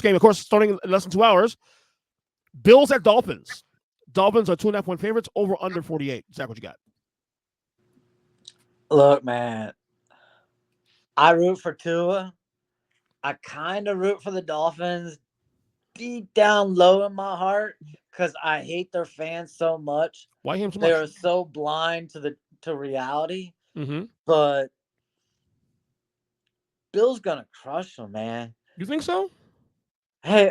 game, of course, starting in less than 2 hours. Bills at Dolphins. Dolphins are 2.5-point favorites over under 48. Zach, what you got? Look, man, I root for Tua. I kind of root for the Dolphins deep down low in my heart because I hate their fans so much. Why him so They much? are so blind to reality. Mm-hmm. But Bill's gonna crush them, man. You think so? Hey,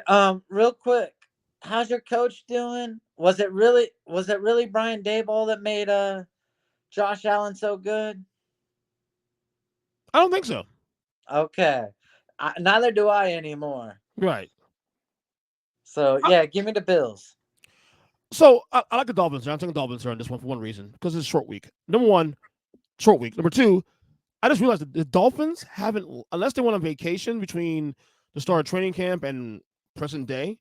real quick, how's your coach doing? Was it really Brian Daboll that made Josh Allen so good? I don't think so. Okay, neither do I anymore. Right. So I, yeah, give me the Bills. so I like the Dolphins. I'm taking the Dolphins on this one for one reason, because it's a short week. Number one, short week. Number two, I just realized that the Dolphins haven't, unless they went on vacation between the start of training camp and present day,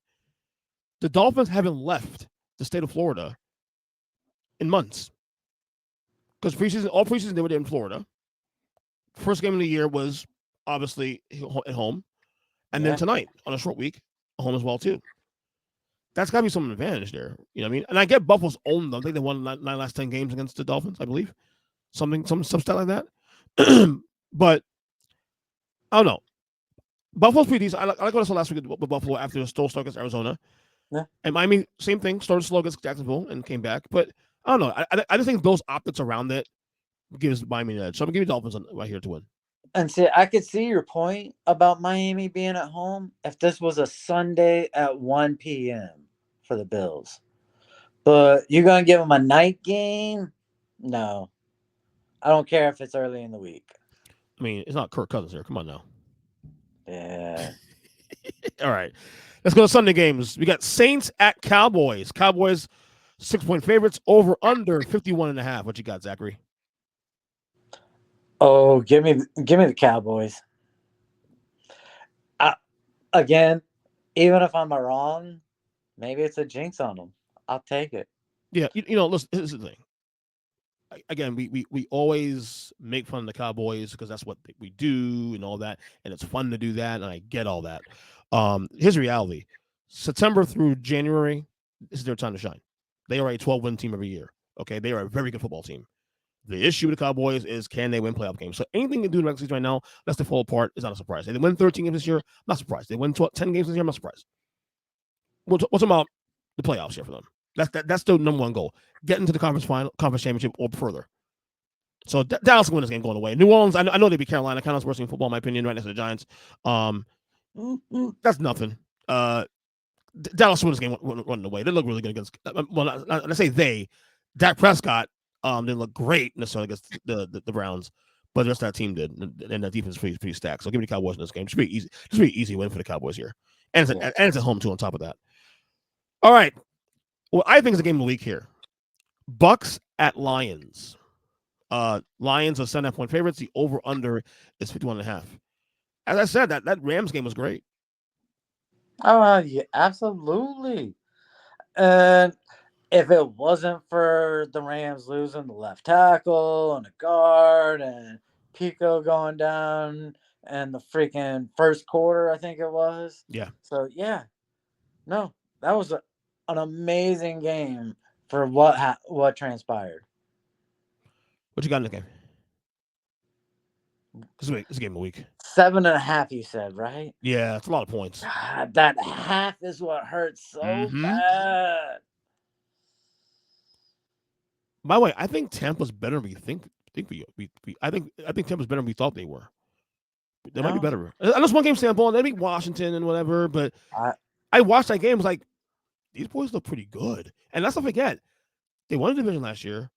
the Dolphins haven't left the state of Florida in months. Because all preseason they were in Florida. First game of the year was obviously at home, and then Yeah, tonight on a short week, home as well too. That's got to be some advantage there. You know what I mean? And I get Buffalo's owned them. I think they won 9 last 10 games against the Dolphins, I believe. Some stat like that. But I don't know. Buffalo's pretty decent. I like what I saw last week with Buffalo after the stole start against Arizona. yeah. And Miami, same thing. Started slow against Jacksonville and came back. But I don't know. I just think those optics around it gives Miami an edge. So I'm going to give you Dolphins right here to win. And see, I could see your point about Miami being at home if this was a Sunday at 1 p.m. for the Bills. But you're gonna give them a night game? No, I don't care if it's early in the week. I mean, it's not Kirk Cousins here. Come on now. Yeah. All right. Let's go to Sunday games. We got Saints at Cowboys. Cowboys 6-point favorites over under 51.5. What you got, Zachary? Oh, give me the Cowboys. I, again, even if I'm wrong, maybe it's a jinx on them. I'll take it. Yeah, listen, here's the thing. Again, we always make fun of the Cowboys because that's what we do and all that, and it's fun to do that, and I get all that. Here's the reality: September through January, this is their time to shine. They are a 12-win team every year. Okay, they are a very good football team. The issue with the Cowboys is, can they win playoff games? So anything they do in the regular season right now, unless they fall apart, is not a surprise. They win 13 games this year, I'm not surprised. They win 10 games this year, I'm not surprised. What's about the playoffs here for them? That's the number one goal. Get into the conference championship or further. So Dallas can win this game going away. New Orleans, I know they beat Carolina. Kind of worse in football, in my opinion, right next to the Giants. That's nothing. Dallas won this game running away. They look really good against. Well, I say they. Dak Prescott didn't look great necessarily against the Browns, but the rest of that team did, and that defense is pretty stacked. So give me the Cowboys in this game. Just be easy. Just be easy win for the Cowboys here, and it's at home too. On top of that, all right. Well, I think it's a game of the week here. Bucks at Lions. Lions are 7.5-point favorites. The over/under is 51.5. As I said, that Rams game was great. Oh, yeah, absolutely. And if it wasn't for the Rams losing the left tackle and the guard and Pico going down and the freaking first quarter, I think it was. Yeah. So yeah, no, that was an amazing game for what transpired. What you got in the game? This is a game of the week. 7.5, you said, right? Yeah, it's a lot of points. God, that half is what hurts so bad. By the way, I think Tampa's better than we think. I think Tampa's better than we thought they were. They might be better. Unless one game sample, they beat Washington and whatever. But I watched that game. I was like, these boys look pretty good. And let's not forget, they won a division last year,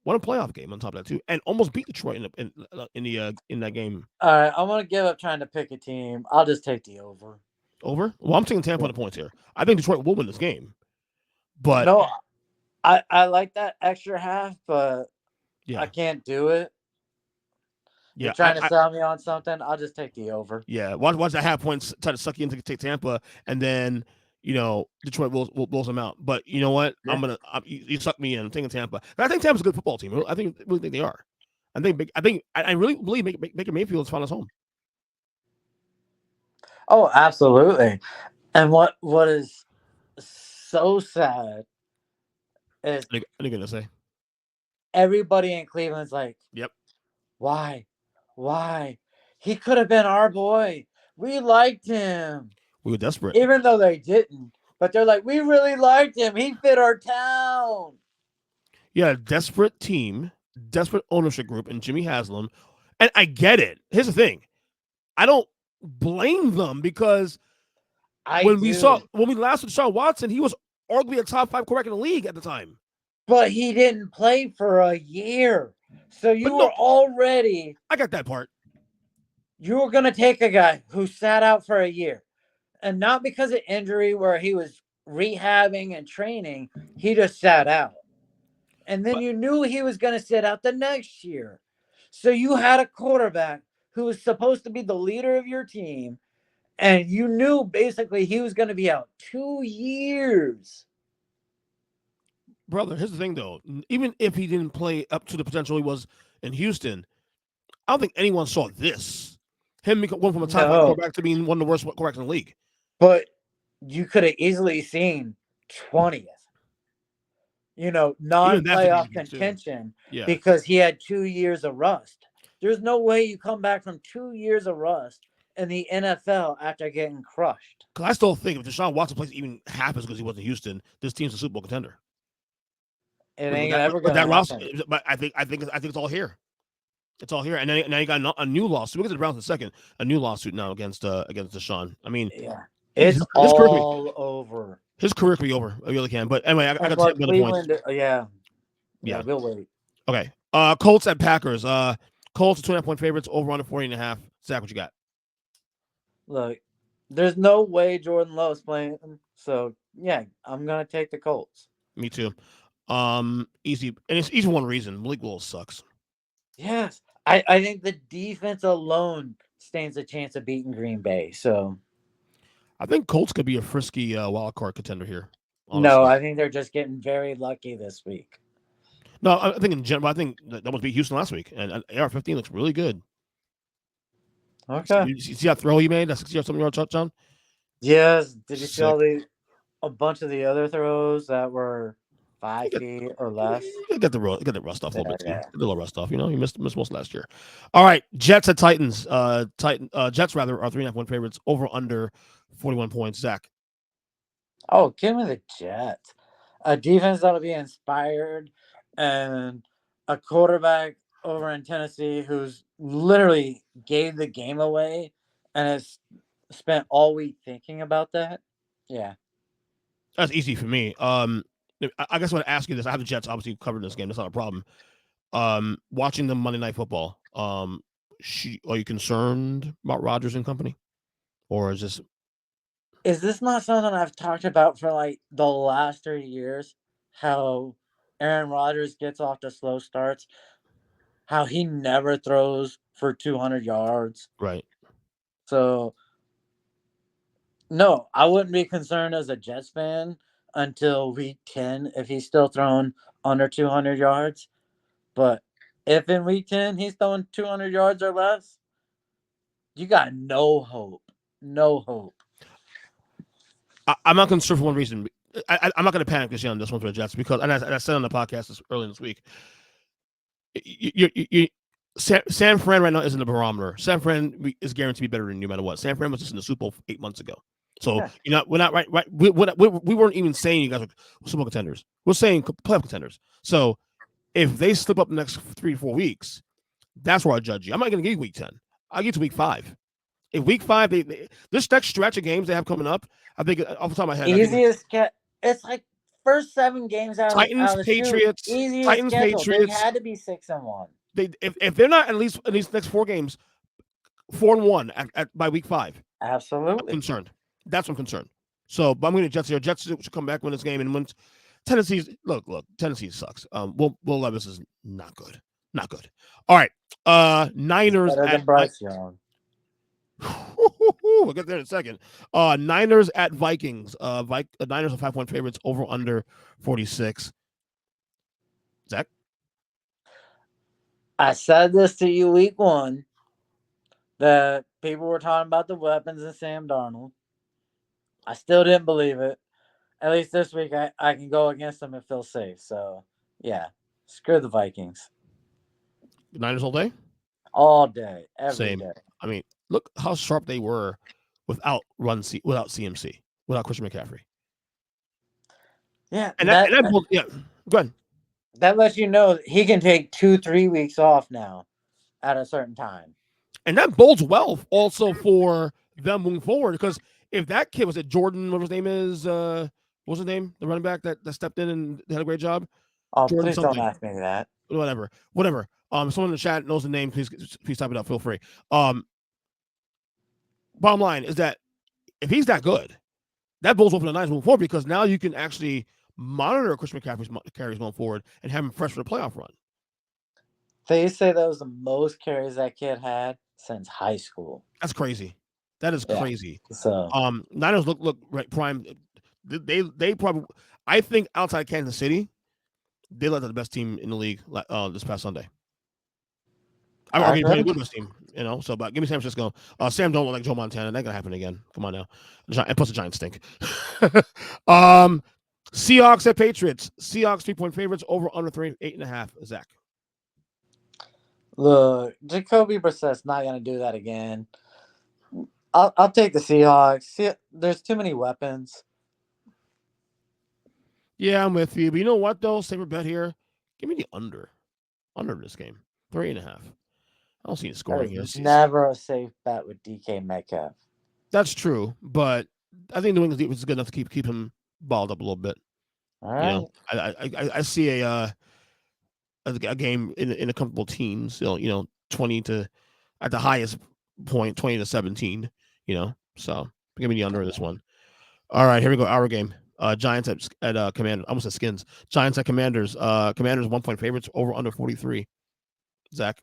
won a playoff game on top of that too, and almost beat Detroit in that game. All right, I'm gonna give up trying to pick a team. I'll just take the over. Over? Well, I'm taking Tampa on the points here. I think Detroit will win this game. But no, I like that extra half, but yeah, I can't do it. Yeah, You're trying to sell me on something. I'll just take the over. Yeah, watch that half points try to suck you into take Tampa, and then Detroit blows them out. But you know what? Yeah. You suck me in. I'm taking Tampa. But I think Tampa's a good football team. I really think they are. I really believe Baker Mayfield has found his home. Oh, absolutely. And what is so sad is What are you gonna say? everybody in Cleveland's like, Yep, why? Why? He could have been our boy. We liked him. we were desperate. Even though they didn't. But they're like, we really liked him. He fit our town. Yeah, a desperate team, desperate ownership group, and Jimmy Haslam. And I get it. Here's the thing: I don't blame them because I do. when we last saw Deshaun Watson, he was arguably a top five quarterback in the league at the time. But he didn't play for a year. So But you no, were already, I got that part. you were going to take a guy who sat out for a year. And not because of injury where he was rehabbing and training, he just sat out. And then But you knew he was going to sit out the next year. So you had a quarterback who was supposed to be the leader of your team, and you knew basically he was going to be out 2 years. brother, here's the thing though: even if he didn't play up to the potential he was in Houston, I don't think anyone saw this. Him going from a top five No, quarterback to being one of the worst quarterbacks in the league. but you could have easily seen 20th, Even that's non-playoff debatable too. contention Yeah, because he had 2 years of rust. There's no way you come back from 2 years of rust in the NFL after getting crushed. because I still think if Deshaun Watson plays even half as good as he was in Houston, this team's a Super Bowl contender. It With ain't that, ever with that gonna roster, happen. but I think it's all here. It's all here, and then now you got a new lawsuit. We'll get to the Browns in a second. A new lawsuit now against Deshaun. I mean, Yeah, his, it's his career could be all over. his career could be over. I really can. But anyway, I And got to what take other points. Cleveland? Yeah, yeah, Yeah. we'll wait. Okay. Colts at Packers. Colts are 2.5 point favorites over under 40.5. Zach, what you got? Look, there's no way Jordan Love's playing. So yeah, I'm gonna take the Colts. Me too. Easy, and it's easy for one reason. Malik Willis sucks. Yes, I think the defense alone stands a chance of beating Green Bay. So I think Colts could be a frisky wild card contender here. no, Honestly, I think they're just getting very lucky this week. no, I think in general, I think that was beat Houston last week, and AR-15 looks really good. Okay. You see that throw he made? That 60 or something yard touchdown. Yes. Did you see all Sick. the a bunch of the other throws that were You 5 feet or less? get the rust off a little Yeah, bit too. yeah. Get the little rust off. You missed most last year. All right, Jets at Titans. Jets rather are 3.5 favorites over under 41 points. Zach, Oh, give me the Jets. A defense that'll be inspired, and a quarterback over in Tennessee who's literally gave the game away and has spent all week thinking about that. Yeah. that's easy for me. I guess I want to ask you this. I have the Jets obviously covered in this game. That's not a problem. Watching the Monday Night Football. Are you concerned about Rodgers and company, or is this Is this not something I've talked about for like the last 3 years? How Aaron Rodgers gets off to slow starts, how he never throws for 200 yards. right? So, no, I wouldn't be concerned as a Jets fan until week 10 if he's still throwing under 200 yards. But if in week 10 he's throwing 200 yards or less, you got no hope. No hope. I'm not concerned for one reason. I'm not going to panic this year on this one for the Jets because, and I said on the podcast earlier this week, you San Fran right now isn't a barometer. San Fran is guaranteed to be better than you no matter what. San Fran was just in the Super Bowl 8 months ago. So Yeah. we're not right. We weren't even saying you guys were Super Bowl contenders. We're saying playoff contenders. So if they slip up the next 3 to 4 weeks, that's where I judge you. I'm not going to give you week 10. I'll get to week 5. In week 5, this next stretch of games they have coming up, I think off the top of my head, I think Easiest it's like first 7 games Titans, out of the shoot. Patriots, Easiest Titans, schedule. They Patriots. had to be 6-1. If they're not at least in these next 4 games 4-1 by week 5, I'm Absolutely. concerned. That's what I'm concerned. So, but I'm going to Jets here. Jets should come back, win this game, and win. Tennessee's look. Tennessee sucks. Will Levis is not good. Not good. All right. He's Niners better at than Bryce Young. we'll get there in a second. Niners at Vikings. Niners are 5 point favorites over under 46. Zach, I said this to you week 1 that people were talking about the weapons in Sam Darnold. I still didn't believe it. At least this week, I can go against them and feel safe. So yeah, screw the Vikings Niners all day. all day, every Same. day. I mean, look how sharp they were without CMC, without Christian McCaffrey. Yeah, And that both, yeah. Go ahead. that lets you know he can take 2-3 weeks off now at a certain time. And that bodes well also for them moving forward because if that kid was it Jordan, what his name is, what was his name, the running back that stepped in and had a great job, Oh, Jordan please don't something, ask me that. whatever. Someone in the chat knows the name. Please type it up. Feel free. Um, Bottom line is that if he's that good, that bodes well for the Niners moving forward because now you can actually monitor Christian McCaffrey's carries going forward and have him fresh for the playoff run. They say that was the most carries that kid had since high school. That's crazy. That is Yeah. crazy. So Niners look right prime. They probably I think outside Kansas City, they looked like the best team in the league this past Sunday. I'm I arguing probably agree. the best team, So, but give me San Francisco. Sam don't look like Joe Montana. That gonna happen again. Come on now. And plus the Giants stink. um, Seahawks at Patriots. Seahawks 3-point favorites over under 8.5. Zach. Look, Jacoby Brissett's not gonna do that again. I'll take the Seahawks. See, there's too many weapons. Yeah, I'm with you. But you know what though? Safer bet here. Give me the under this game. 3.5. I don't see any That scoring is here. never a safe bet with DK Metcalf. That's true, but I think New England's defense is good enough to keep him balled up a little bit. All You know, right. I see a game in a comfortable teens. 20 to at the highest point 20-17. So give me the under in this one. All right, here we go. Our game. Giants at Commander. Almost at Skins. Giants at Commanders. Commanders 1-point favorites over under 43. Zach.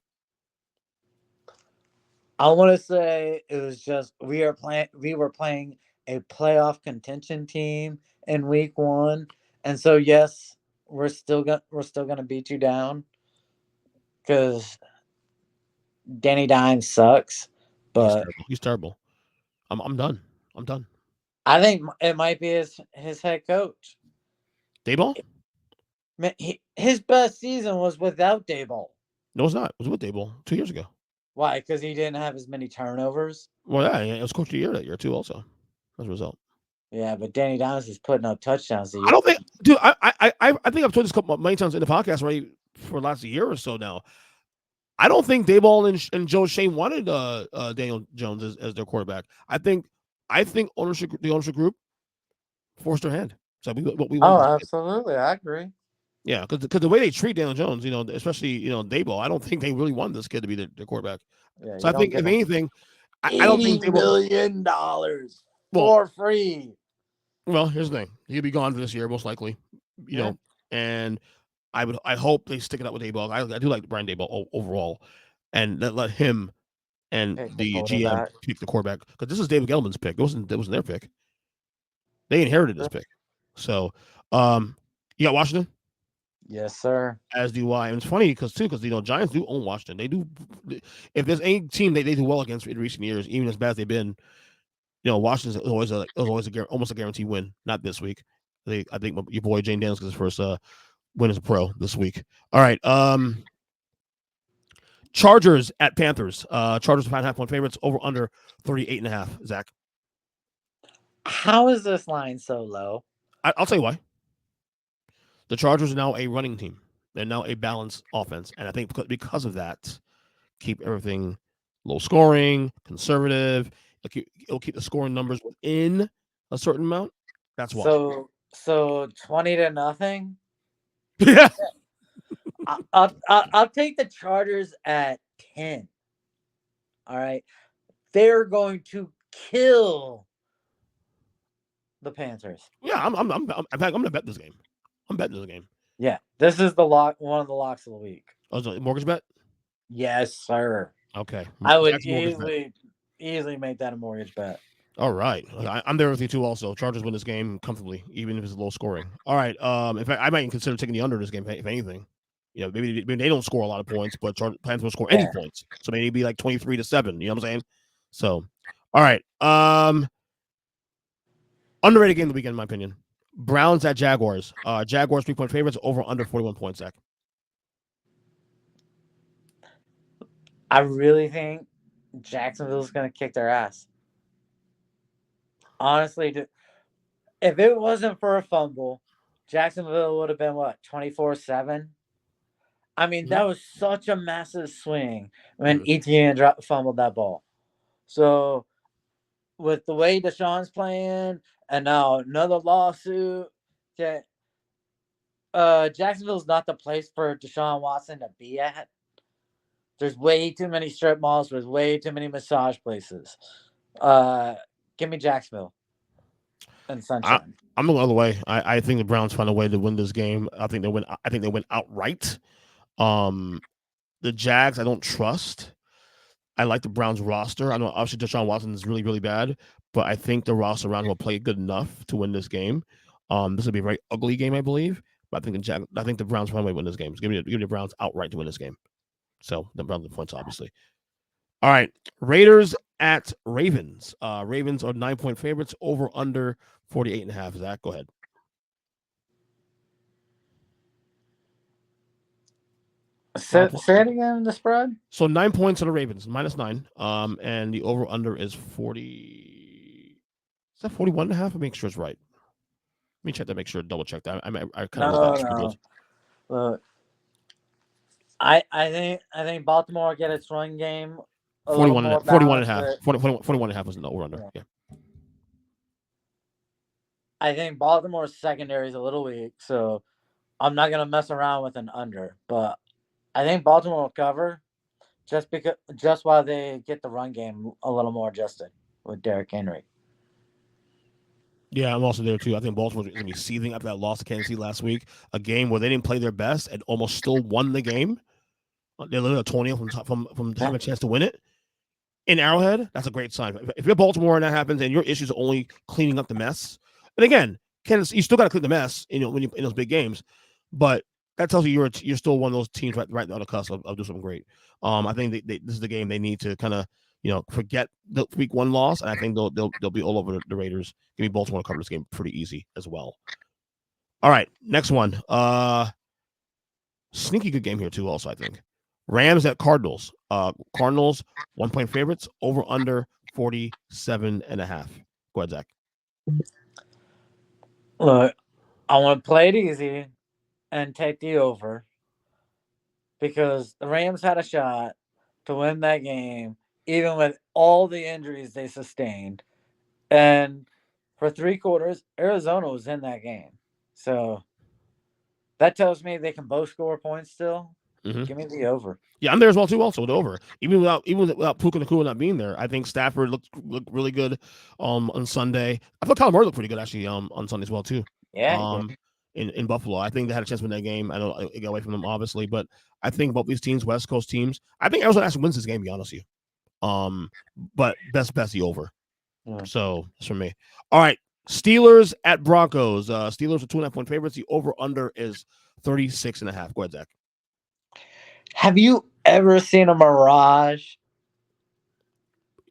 I want to say it was just we were playing a playoff contention team in week 1, and so yes, we're still gonna beat you down because Danny Dimes sucks. He's But terrible. He's terrible. I'm done. I'm done. I think it might be his head coach. Dayball? His best season was without Dayball. No, it's not. It was with Dayball 2 years ago. Why? Because he didn't have as many turnovers. Well, yeah, it was coach of the year that year too. Also, as a result. Yeah, but Danny Dimes is putting up touchdowns the I year. don't think, dude. I think I've told this couple many times in the podcast already for the last year or so now. I don't think Dayball and Joe Shane wanted Daniel Jones as their quarterback. I think the ownership group forced their hand. So we want Oh, this kid. absolutely, I agree. Yeah, because the way they treat Daniel Jones, especially Dayball, I don't think they really want this kid to be their quarterback. Yeah, So you I don't think give if him anything, I don't think Dayball. $80 million Well, for free. well, here's the thing: he'll be gone for this year most likely. Yeah, And I hope they stick it out with Dayball. I do like Brian Dayball overall, and let him and pick the the GM quarterback. pick the quarterback because this is David Gettleman's pick. It wasn't their pick. They inherited this pick. So, you got Washington, Yes, sir. as do I. And it's funny because Giants do own Washington. They do. If there's any team they do well against in recent years, even as bad as they've been, Washington's always almost a guaranteed win. Not this week. I think your boy Jane Daniels gets his first win as a pro this week. All right. Chargers at Panthers. Chargers 5.5-point favorites over under 38.5. Zach. How is this line so low? I'll tell you why. The Chargers are now a running team. They're now a balanced offense, and I think because of that, keep everything low scoring, conservative. It'll keep the scoring numbers within a certain amount. That's why. So 20-0. Yeah. I'll take the Chargers at 10. All right, they're going to kill the Panthers. Yeah. In fact, I'm gonna bet this game. I'm betting this game. Yeah, this is the lock. One of the locks of the week. Oh, is it a mortgage bet? Yes, sir. Okay. I would Zach's mortgage bet. easily make that a mortgage bet. All right, I'm there with you too. Also, Chargers win this game comfortably, even if it's low scoring. All right, in fact, I might even consider taking the under this game if anything. Maybe they don't score a lot of points, but Panthers will score any Yeah. points, so maybe it'd be like 23-7. You know what I'm saying? So, all right, Underrated game of the weekend, in my opinion. Browns at Jaguars. Jaguars 3-point favorites over under 41 points. Zach. I really think Jacksonville's going to kick their ass. Honestly, if it wasn't for a fumble, Jacksonville would have been what, 24-7? I mean, Mm-hmm. that was such a massive swing when Mm-hmm. Etienne fumbled that ball. So, with the way Deshaun's playing and now another lawsuit, that Jacksonville's not the place for Deshaun Watson to be at. There's way too many strip malls. There's way too many massage places. Uh, Give me Jacksonville and I, Sunshine. I'm going the other way. I think the Browns find a way to win this game. I think they win. I think they win outright. Um, the Jags, I don't trust. I like the Browns roster. I know obviously Deshaun Watson is really, really bad, but I think the roster around him will play good enough to win this game. This will be a very ugly game, I believe. But I think the Browns find a way to win this game. So give me the Browns outright to win this game. So the Browns the points, obviously. All right, Raiders at Ravens. Ravens are 9-point favorites. Over under 48.5. Zach, go ahead. Say it again. The spread. So 9 points to the Ravens, -9. And the over under is 40. Is that 41.5? I'll make sure it's right. Let me check that. Make sure. Double check that. I kind of looked at No, the spread no. was Look, I think Baltimore get its run game a little 41 more and 41 and a balanced. half. But 41 and a half was the over under. yeah. Yeah. I think Baltimore's secondary is a little weak, so I'm not gonna mess around with an under. But I think Baltimore will cover just while they get the run game a little more adjusted with Derrick Henry. Yeah, I'm also there too. I think Baltimore is going to be seething after that loss to Kansas City last week, a game where they didn't play their best and almost still won the game. They're literally a 20 from Yeah. having a chance to win it. In Arrowhead, that's a great sign. If you're Baltimore and that happens, and your issues are only cleaning up the mess, and again, you still got to clean the mess, when you in those big games, but that tells you you're still one of those teams right on the cusp of doing something great. I think this is the game they need to kind of forget the week one loss, and I think they'll be all over the Raiders. Give me Baltimore to cover this game pretty easy as well. All right, next one. Sneaky good game here too. Also, I think Rams at Cardinals. Cardinals 1-point favorites. Over under 47.5. Go ahead, Zach. Look, I want to play it easy and take the over because the Rams had a shot to win that game, even with all the injuries they sustained. And for 3 quarters, Arizona was in that game. So that tells me they can both score points still. Mm-hmm. Give me the over. Yeah, I'm there as well too. Also with over, even without Puka Nakua not being there, I think Stafford looked really good on Sunday. I thought Kyler Murray looked pretty good actually on Sunday as well too. Yeah, he did. Um, in Buffalo, I think they had a chance to win that game. I know it got away from them obviously, but I think both these teams, West Coast teams, I think Arizona actually wins this game. To be honest with you, but best the over. Yeah. So that's for me. All right, Steelers at Broncos. Steelers are 2.5-point favorites. The over under is 36.5. Go ahead, Zach. Have you ever seen a Mirage?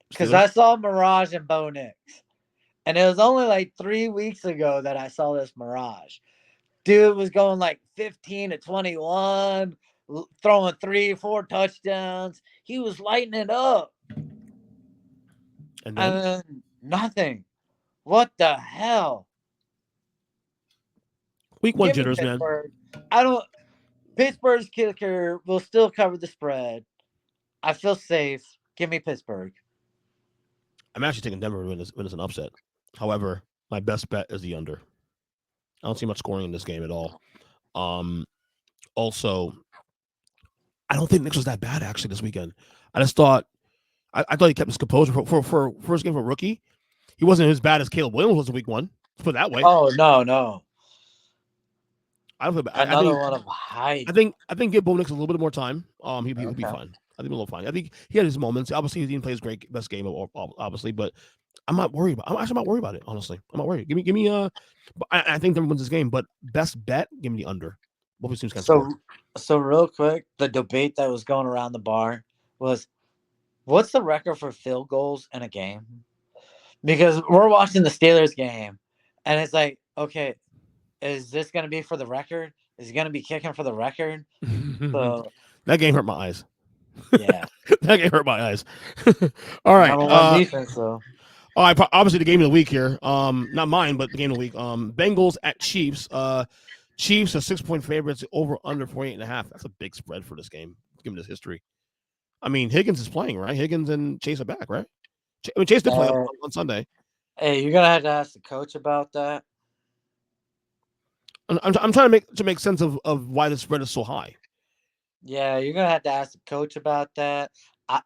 Because I Steelers. saw Mirage in Bo Nix. And it was only like 3 weeks ago that I saw this Mirage. Dude was going like 15 to 21, throwing 3 or 4 touchdowns. He was lighting it up. And And then then nothing. What the hell? week one Give me jitters, man. Pittsburgh. I don't. Pittsburgh's kicker will still cover the spread. I feel safe. Give me Pittsburgh. I'm actually taking Denver to win this an upset. However, my best bet is the under. I don't see much scoring in this game at all. Um, Also, I don't think Knicks was that bad actually this weekend. I just thought I thought he kept his composure for first game for a rookie. He wasn't as bad as Caleb Williams was in week one. Let's put it that way. Oh no, no. I don't feel bad. Another one of height. I think give Bo Nix a little bit more time. He'll be Okay. fine. I think he'll be fine. I think he had his moments. Obviously, he didn't play his best game, obviously, but I'm not worried about. I'm actually not worried about it. Honestly, I'm not worried. Give me. I think Denver wins this game, but best bet, give me the under. Both teams can So, score. so real quick, the debate that was going around the bar was, what's the record for field goals in a game? Because we're watching the Steelers game, And it's like, okay, is this going to be for the record? Is he going to be kicking for the record? So, That game hurt my eyes. yeah. That game hurt my eyes. All right. Number one defense, though. All right. Obviously, the game of the week here. Not mine, but the game of the week. Bengals at Chiefs. Chiefs are 6-point favorites. Over under 48.5. That's a big spread for this game. Given this history. I mean, Higgins is playing, right? Higgins and Chase are back, right? I mean, Chase did play Uh, on Sunday. hey, you're going to have to ask the coach about that. I'm trying to make sense of why the spread is so high. Yeah, you're going to have to ask the coach about that. I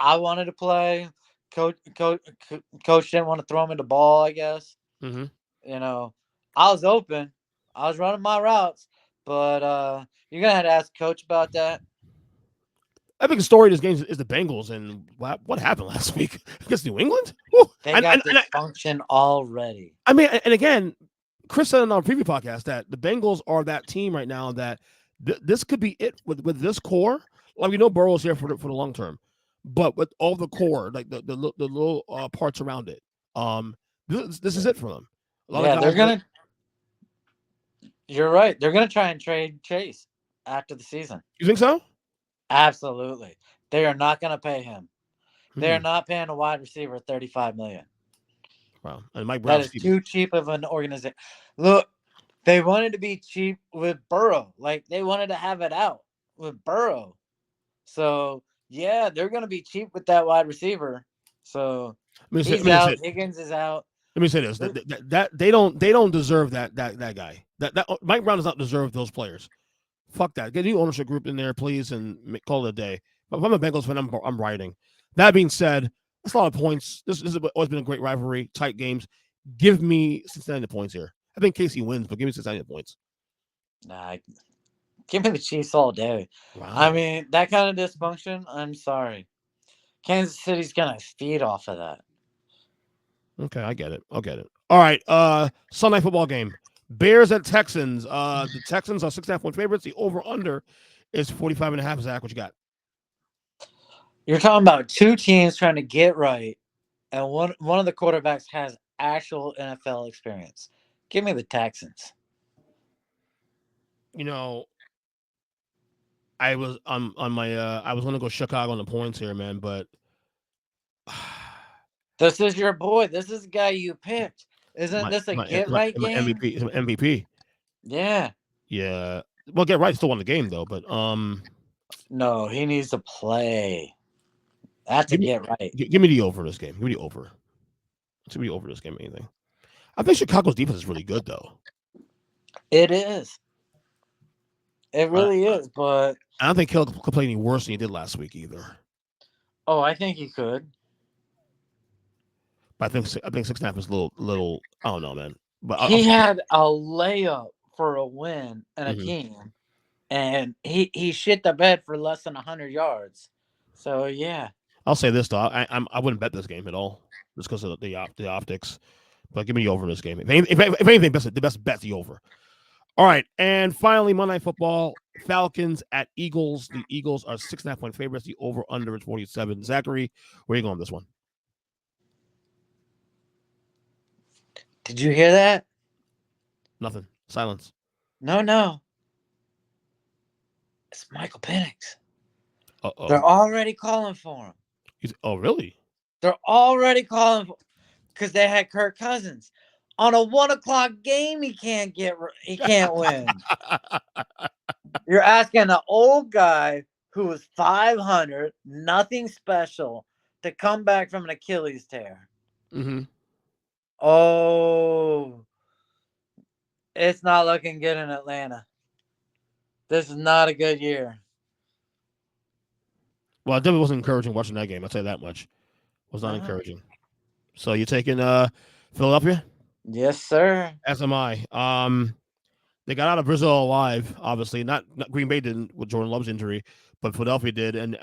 I wanted to play. Coach didn't want to throw me the ball, I guess. Mm-hmm. You know, I was open. I was running my routes, but you're gonna have to ask coach about that. I think the story of this game is the Bengals and what happened last week against New England. Woo! They got dysfunction already. I mean, and again, Chris said in our preview podcast that the Bengals are that team right now that this could be it with this core. Like we know Burrow's here for the long term, but with all the core, like the little parts around it, this is it for them. A lot of Yeah, guys. they're gonna. You're right. They're gonna try and trade Chase after the season. You think so? Absolutely. They are not gonna pay him. They are Hmm. not paying a wide receiver 35 million. Wow. And Mike That Brown's is too cheap of an organization. Look, they wanted to be cheap with Burrow. Like they wanted to have it out with Burrow. So yeah, they're gonna be cheap with that wide receiver. So let he's me out. say Higgins is out. let me say this that they don't deserve that guy that Mike Brown does not deserve those players. Fuck that. Get a new ownership group in there, please, and call it a day. But if I'm a Bengals fan, I'm riding. That being said, that's a lot of points. This has always been a great rivalry, tight games. Give me Cincinnati points here. I think Casey wins, but give me Cincinnati points. Nah, give me the Chiefs all day. I Wow. mean, that kind of dysfunction. I'm sorry. Kansas City's gonna feed off of that. Okay, I get it. I'll get it. All right. Sunday football game. Bears at Texans. The Texans are 6.5 point favorites. The over under is 45.5. Zach, what you got? You're talking about two teams trying to get right, and one of the quarterbacks has actual NFL experience. Give me the Texans. You know, I was on my I was gonna go Chicago on the points here, man, but This is your boy. This is the guy you picked. Isn't my this a my get my, right my game? MVP MVP. Yeah. Yeah. Well, get right still won the game though, but No, he needs to play. That's a give me get right. give me the over this game. Give me the over. Give me the over this game. Anything. I think Chicago's defense is really good though. It is. It I, really is. But I don't think Hill could play any worse than he did last week either. oh, I think he could. But I think 6.5 is a little. I don't know, man. But I'll He had a layup for a win and a mhm. team, and he shit the bed for less than 100 yards. So yeah, I'll say this though. I wouldn't bet this game at all just because of the optics. But give me the over in this game. If anything, the best bet's the over. All right, and finally, Monday Night Football: Falcons at Eagles. The Eagles are 6.5 point favorites. The over under is 47. Zachary, where are you going with this one? did you hear that? Nothing. Silence. No, no, it's Michael Penix. Uh They're oh. already calling for him. Oh really? They're already calling for because they had Kirk Cousins on a 1 o'clock game. He can't win. You're asking an old guy who was 500, nothing special, to come back from an Achilles tear. Mm-hmm. Oh, it's not looking good in Atlanta. This is not a good year. Well, it definitely wasn't encouraging watching that game. I'll tell you that much. It was not Uh-huh. encouraging. So you're taking Philadelphia? Yes, sir. As am I. They got out of Brazil alive, obviously. Not Green Bay didn't with Jordan Love's injury, but Philadelphia did. And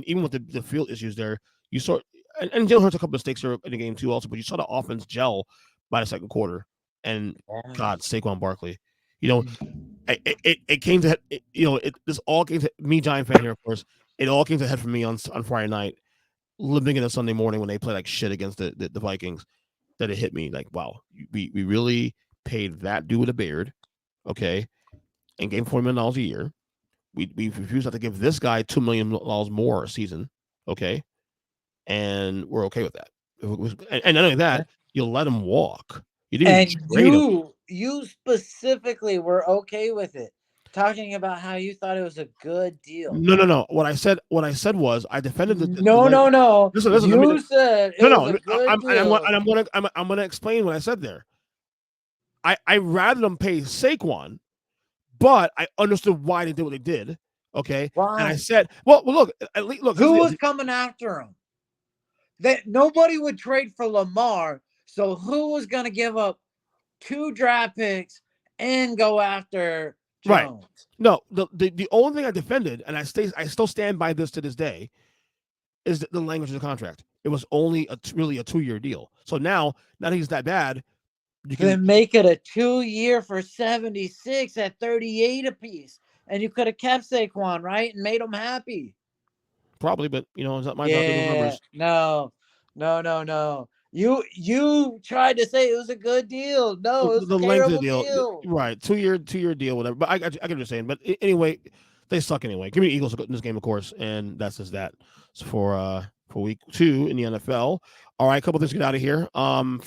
even with the field issues there, you saw and Jalen Hurts a couple of mistakes here in the game too, also. But you saw the offense gel by the second quarter. And Yeah. God, Saquon Barkley, you know, it came to this all came to me, Giant fan here, of course. It all came to head for me on Friday night, living in a Sunday morning when they play like shit against the Vikings. that it hit me like, wow, we really paid that dude with a beard, okay, and gave him $40 million a year. We refused not to give this guy $2 million more a season, okay, and we're okay with that. And not only Yeah. that, you let him walk. You didn't even And trade him. you specifically were okay with it, talking about how you thought it was a good deal. No, no, no. What I said was I defended the No, language. no, no. Listen. Let me. You said it No, was no. a good deal. I'm gonna explain what I said there. I rather them pay Saquon, but I understood why they did what they did. Okay, and I Why? said, well, look, at least look. Here's Who the was deal. coming after him? That nobody would trade for Lamar. So who was going to give up 2 draft picks and go after Right. Jones? No, the only thing I defended, and I still stand by this to this day, is the language of the contract. It was only really a 2-year deal. So now that he's that bad, you can Then make it a 2-year for 76 at 38 apiece. And you could have kept Saquon, right? And made him happy. probably, but it's not my job to do those Yeah. numbers. No. No, no, no. You tried to say it was a good deal. No, it was a The length of the terrible deal, deal. right? 2-year deal, whatever. But I get what you're saying. But anyway, they suck anyway. Give me the Eagles in this game, of course, and that's just that. So for week 2 in the NFL. All right, a couple things to get out of here.